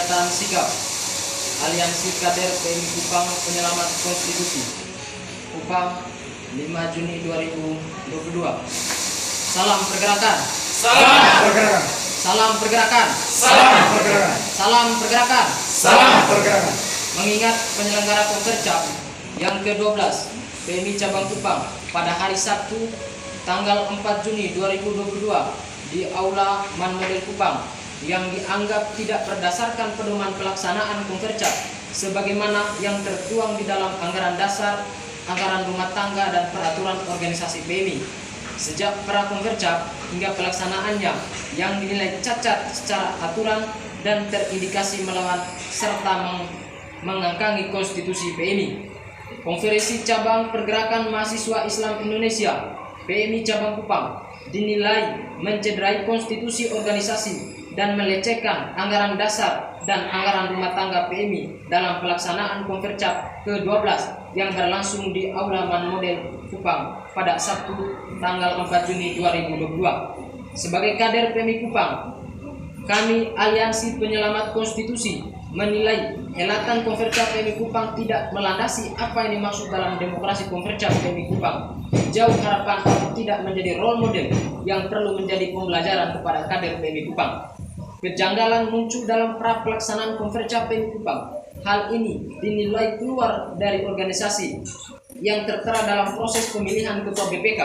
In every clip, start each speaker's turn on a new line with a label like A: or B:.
A: pernyataan sikap Aliansi Kader PMI Kupang Penyelamat Konstitusi Kupang 5 Juni 2022. Salam pergerakan.
B: Salam pergerakan.
A: Salam pergerakan.
B: Salam pergerakan.
A: Salam pergerakan.
B: Salam pergerakan.
A: Mengingat penyelenggara Konvercap yang ke-12 PMI Cabang Kupang pada hari Sabtu tanggal 4 Juni 2022 di Aula Man Model Kupang yang dianggap tidak berdasarkan pedoman pelaksanaan Konvercap sebagaimana yang tertuang di dalam anggaran dasar, anggaran rumah tangga dan peraturan organisasi PMI. Sejak pra-Konvercap hingga pelaksanaannya yang dinilai cacat secara aturan dan terindikasi melawan serta mengangkangi konstitusi PMI. Konferensi Cabang Pergerakan Mahasiswa Islam Indonesia PMI Cabang Kupang dinilai mencederai konstitusi organisasi dan melecehkan anggaran dasar dan anggaran rumah tangga PMI dalam pelaksanaan Konvercap ke-12 yang berlangsung di Aula Man Model Kupang pada Sabtu tanggal 4 Juni 2022. Sebagai kader PMI Kupang, kami Aliansi Penyelamat Konstitusi menilai helatan Konvercap PMI Kupang tidak melandasi apa yang dimaksud dalam demokrasi Konvercap PMI Kupang. Jauh harapan untuk tidak menjadi role model yang perlu menjadi pembelajaran kepada kader PMI Kupang. Kejanggalan muncul dalam pelaksanaan Konvercap PMI Kupang. Hal ini dinilai keluar dari organisasi yang tertera dalam proses pemilihan ketua BPK,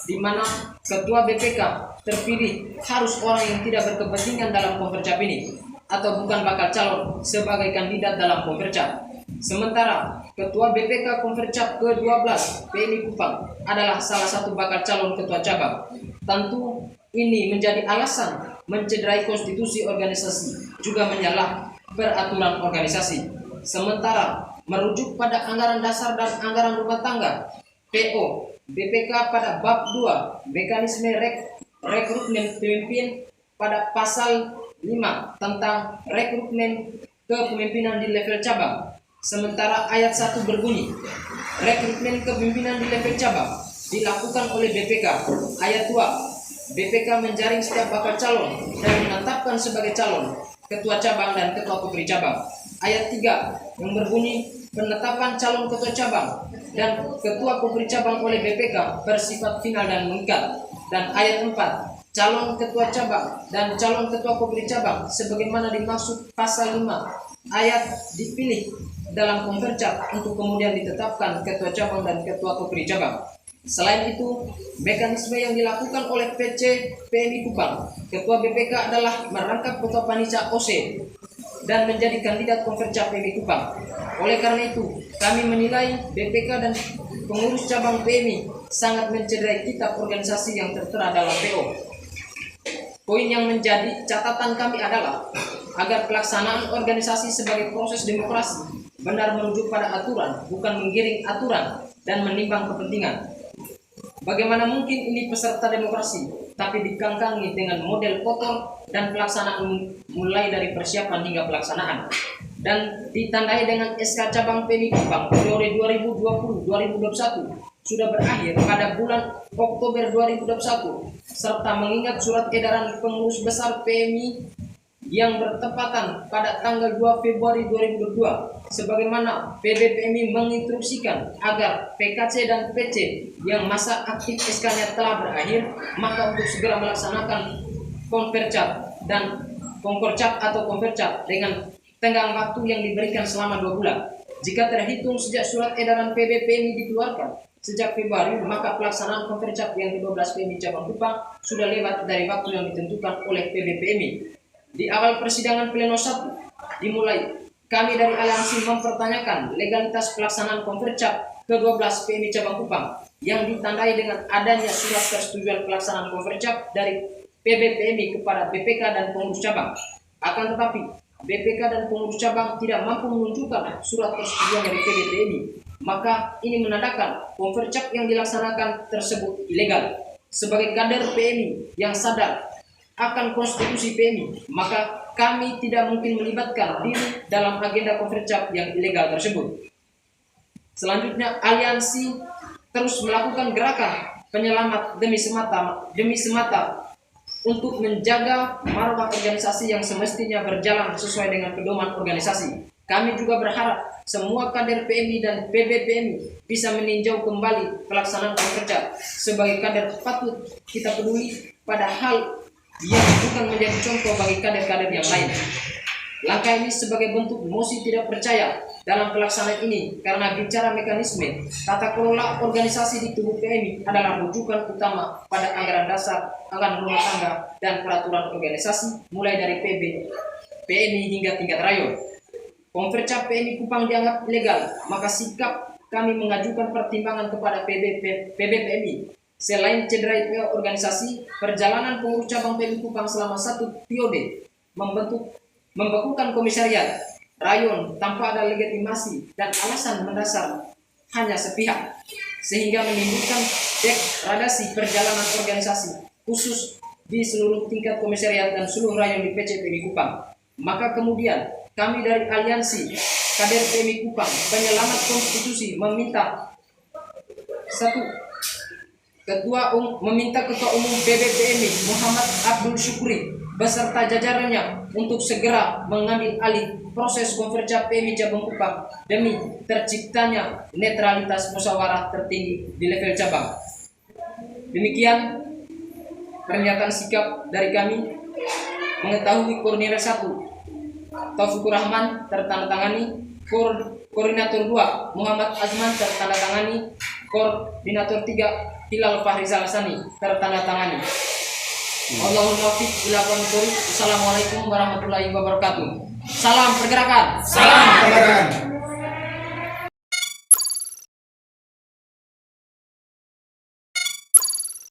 A: di mana ketua BPK terpilih harus orang yang tidak berkepentingan dalam Konvercap ini atau bukan bakal calon sebagai kandidat dalam Konvercap. Sementara ketua BPK Konvercap ke-12 PMI Kupang adalah salah satu bakal calon ketua cabang. Tentu ini menjadi alasan mencederai konstitusi organisasi, juga menyalah peraturan organisasi. Sementara merujuk pada anggaran dasar dan anggaran rumah tangga PO BPK pada bab 2 mekanisme rekrutmen pemimpin pada pasal 5 tentang rekrutmen kepemimpinan di level cabang. Sementara ayat 1 berbunyi, rekrutmen kepemimpinan di level cabang dilakukan oleh BPK. Ayat 2, BPK menjaring setiap bakal calon dan menetapkan sebagai calon ketua cabang dan ketua putri cabang. Ayat 3 yang berbunyi, penetapan calon ketua cabang dan ketua putri cabang oleh BPK bersifat final dan mengikat. Dan ayat 4, calon ketua cabang dan calon ketua putri cabang sebagaimana dimaksud pasal 5 ayat dipilih dalam Konvercap untuk kemudian ditetapkan ketua cabang dan ketua putri cabang. Selain itu, mekanisme yang dilakukan oleh PC PMI Kupang, ketua BPK adalah merangkap ketua panitia OC dan menjadi kandidat Konvercap PMI Kupang. Oleh karena itu, kami menilai BPK dan pengurus cabang PMI sangat mencederai kitab organisasi yang tertera dalam PO. Poin yang menjadi catatan kami adalah agar pelaksanaan organisasi sebagai proses demokrasi benar merujuk pada aturan, bukan menggiring aturan dan menimbang kepentingan. Bagaimana mungkin ini peserta demokrasi, tapi dikangkangi dengan model kotor dan pelaksanaan mulai dari persiapan hingga pelaksanaan. Dan ditandai dengan SK Cabang PMI Kupang periode 2020-2021 sudah berakhir pada bulan Oktober 2021, serta mengingat surat edaran pengurus besar PMI yang bertepatan pada tanggal 2 Februari 2022, sebagaimana PBPMI menginstruksikan agar PKC dan PC yang masa aktif SK-nya telah berakhir, maka untuk segera melaksanakan Konvercap dan Konkorcap atau Konvercap dengan tenggang waktu yang diberikan selama 2 bulan. Jika terhitung sejak surat edaran PBPMI dikeluarkan sejak Februari, maka pelaksanaan Konvercap yang ke-12 PMI Cabang Kupang sudah lewat dari waktu yang ditentukan oleh PBPMI. Di awal persidangan pleno 1 dimulai, kami dari Aliansi mempertanyakan legalitas pelaksanaan Konvercap ke-12 PMI Cabang Kupang yang ditandai dengan adanya surat persetujuan pelaksanaan Konvercap dari PBPMI kepada BPK dan pengurus cabang. Akan tetapi, BPK dan pengurus cabang tidak mampu menunjukkan surat persetujuan dari PBPMI. Maka ini menandakan Konvercap yang dilaksanakan tersebut ilegal. Sebagai kader PMI yang sadar akan konstitusi PMI, maka kami tidak mungkin melibatkan diri dalam agenda Konvercap yang ilegal tersebut. Selanjutnya, aliansi terus melakukan gerakan penyelamat demi semata untuk menjaga marwah organisasi yang semestinya berjalan sesuai dengan pedoman organisasi. Kami juga berharap semua kader PMI dan PBPMI bisa meninjau kembali pelaksanaan Konferja sebagai kader patut kita peduli pada hal yang bukan menjadi contoh bagi kader-kader yang lain. Langkah ini sebagai bentuk mosi tidak percaya dalam pelaksanaan ini karena bicara mekanisme tata kelola organisasi di tubuh PMI adalah rujukan utama pada anggaran dasar, anggaran rumah tangga, dan peraturan organisasi mulai dari PB, PMI hingga tingkat rayon. Konferja PMI Kupang dianggap ilegal, maka sikap kami mengajukan pertimbangan kepada PBPMI. Selain cederai organisasi, perjalanan pengurus cabang PMI Kupang selama 1 periode membekukan komisariat rayon tanpa ada legitimasi dan alasan mendasar hanya sepihak, sehingga menimbulkan degradasi perjalanan organisasi khusus di seluruh tingkat komisariat dan seluruh rayon di PC PMI Kupang. Maka kemudian kami dari Aliansi Kader PMI Kupang Penyelamat Konstitusi meminta meminta Ketua Umum PBPMI Muhammad Abdul Syukri beserta jajarannya untuk segera mengambil alih proses Konferja PMI Cabang Kupang demi terciptanya netralitas musyawarah tertinggi di level cabang. Demikian pernyataan sikap dari kami. Mengetahui koordinator 1 Taufikur Rahman tertandatangani, koordinator 2 Muhammad Azman tertandatangani, koordinator 3 Hilal Fahrizal Sani tertandatangani. Allahumma muwaffiq ila aqwamit thoriq. Assalamualaikum warahmatullahi wabarakatuh. Salam pergerakan.
B: Salam pergerakan.